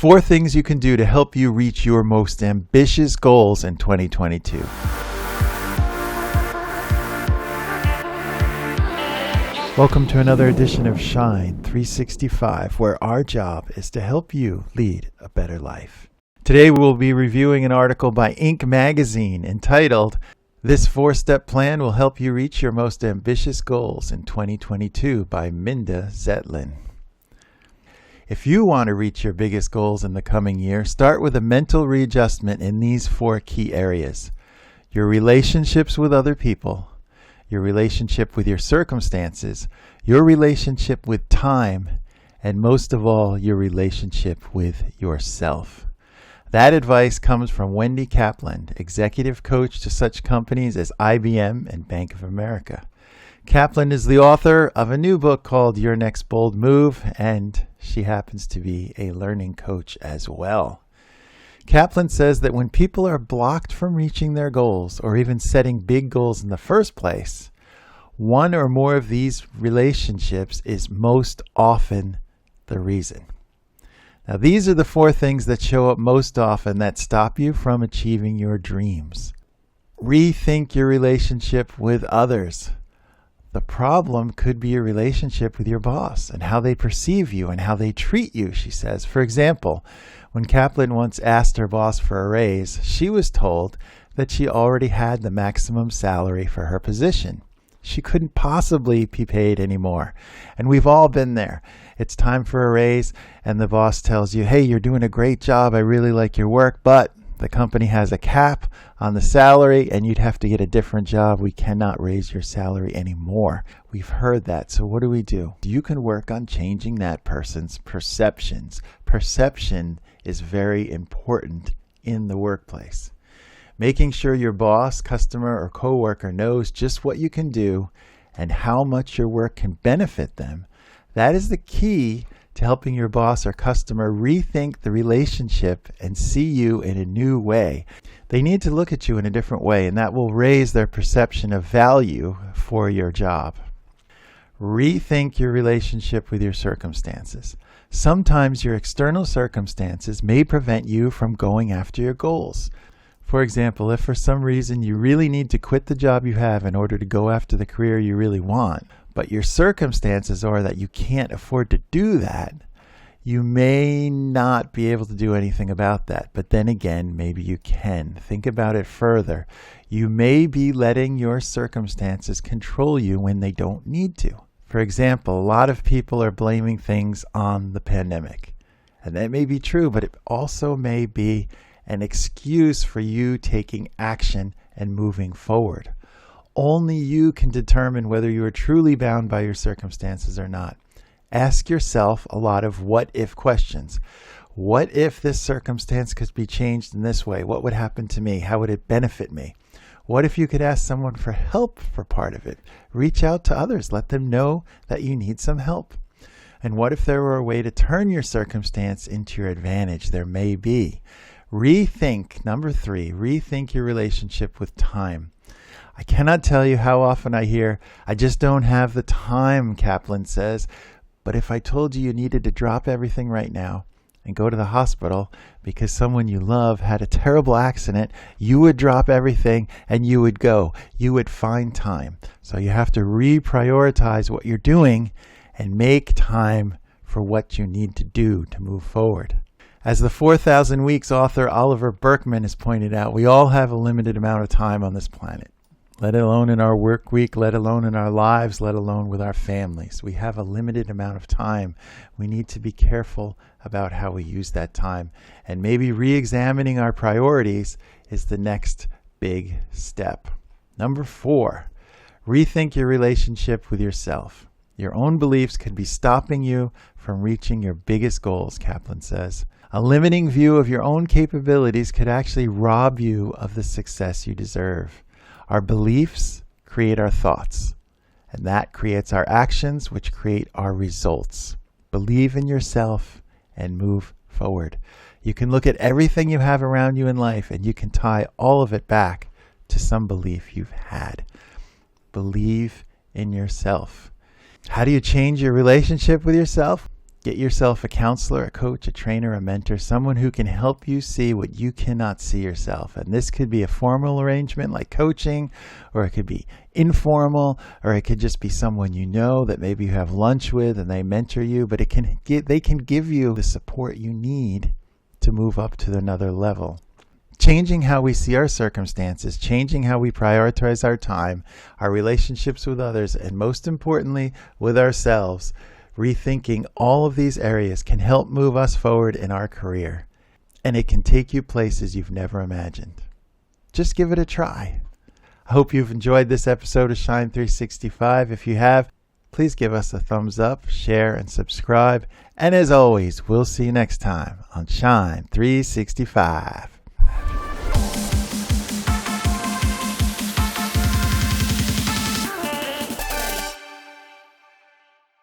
4 things you can do to help you reach your most ambitious goals in 2022. Welcome to another edition of Shine 365, where our job is to help you lead a better life. Today we will be reviewing an article by Inc. magazine entitled, "This 4-Step Plan Will Help You Reach Your Most Ambitious Goals in 2022" by Minda Zetlin. If you want to reach your biggest goals in the coming year, start with a mental readjustment in these 4 key areas: your relationships with other people, your relationship with your circumstances, your relationship with time, and most of all, your relationship with yourself. That advice comes from Wendy Kaplan, executive coach to such companies as IBM and Bank of America. Kaplan is the author of a new book called Your Next Bold Move, and she happens to be a learning coach as well. Kaplan says that when people are blocked from reaching their goals or even setting big goals in the first place, one or more of these relationships is most often the reason. Now, these are the 4 things that show up most often that stop you from achieving your dreams. Rethink your relationship with others. The problem could be your relationship with your boss and how they perceive you and how they treat you, she says. For example, when Kaplan once asked her boss for a raise, she was told that she already had the maximum salary for her position. She couldn't possibly be paid any more. And we've all been there. It's time for a raise, and the boss tells you, "Hey, you're doing a great job. I really like your work, but the company has a cap on the salary, and you'd have to get a different job. We cannot raise your salary anymore." We've heard that. So what do? You can work on changing that person's perceptions. Perception is very important in the workplace. Making sure your boss, customer, or coworker knows just what you can do and how much your work can benefit them. That is the key to helping your boss or customer rethink the relationship and see you in a new way. They need to look at you in a different way, and that will raise their perception of value for your job. Rethink your relationship with your circumstances. Sometimes your external circumstances may prevent you from going after your goals. For example, if for some reason you really need to quit the job you have in order to go after the career you really want, but your circumstances are that you can't afford to do that, you may not be able to do anything about that. But then again, maybe you can. Think about it further. You may be letting your circumstances control you when they don't need to. For example, a lot of people are blaming things on the pandemic. And that may be true, but it also may be an excuse for you taking action and moving forward. Only you can determine whether you are truly bound by your circumstances or not. Ask yourself a lot of what-if questions. What if this circumstance could be changed in this way? What would happen to me? How would it benefit me? What if you could ask someone for help for part of it? Reach out to others. Let them know that you need some help. And what if there were a way to turn your circumstance into your advantage? There may be. Rethink. Number 3, rethink your relationship with time. I cannot tell you how often I hear, "I just don't have the time," Kaplan says. But if I told you needed to drop everything right now and go to the hospital because someone you love had a terrible accident, you would drop everything and you would go. You would find time. So you have to reprioritize what you're doing and make time for what you need to do to move forward. As the 4,000 Weeks author Oliver Burkeman has pointed out, we all have a limited amount of time on this planet, let alone in our work week, let alone in our lives, let alone with our families. We have a limited amount of time. We need to be careful about how we use that time. And maybe re-examining our priorities is the next big step. Number 4, rethink your relationship with yourself. Your own beliefs could be stopping you from reaching your biggest goals, Kaplan says. A limiting view of your own capabilities could actually rob you of the success you deserve. Our beliefs create our thoughts, and that creates our actions, which create our results. Believe in yourself and move forward. You can look at everything you have around you in life, and you can tie all of it back to some belief you've had. Believe in yourself. How do you change your relationship with yourself? Get yourself a counselor, a coach, a trainer, a mentor, someone who can help you see what you cannot see yourself. And this could be a formal arrangement like coaching, or it could be informal, or it could just be someone you know that maybe you have lunch with and they mentor you, but they can give you the support you need to move up to another level. Changing how we see our circumstances, changing how we prioritize our time, our relationships with others, and most importantly, with ourselves. Rethinking all of these areas can help move us forward in our career, and it can take you places you've never imagined. Just give it a try. I hope you've enjoyed this episode of Shine 365. If you have, please give us a thumbs up, share, and subscribe. And as always, we'll see you next time on Shine 365.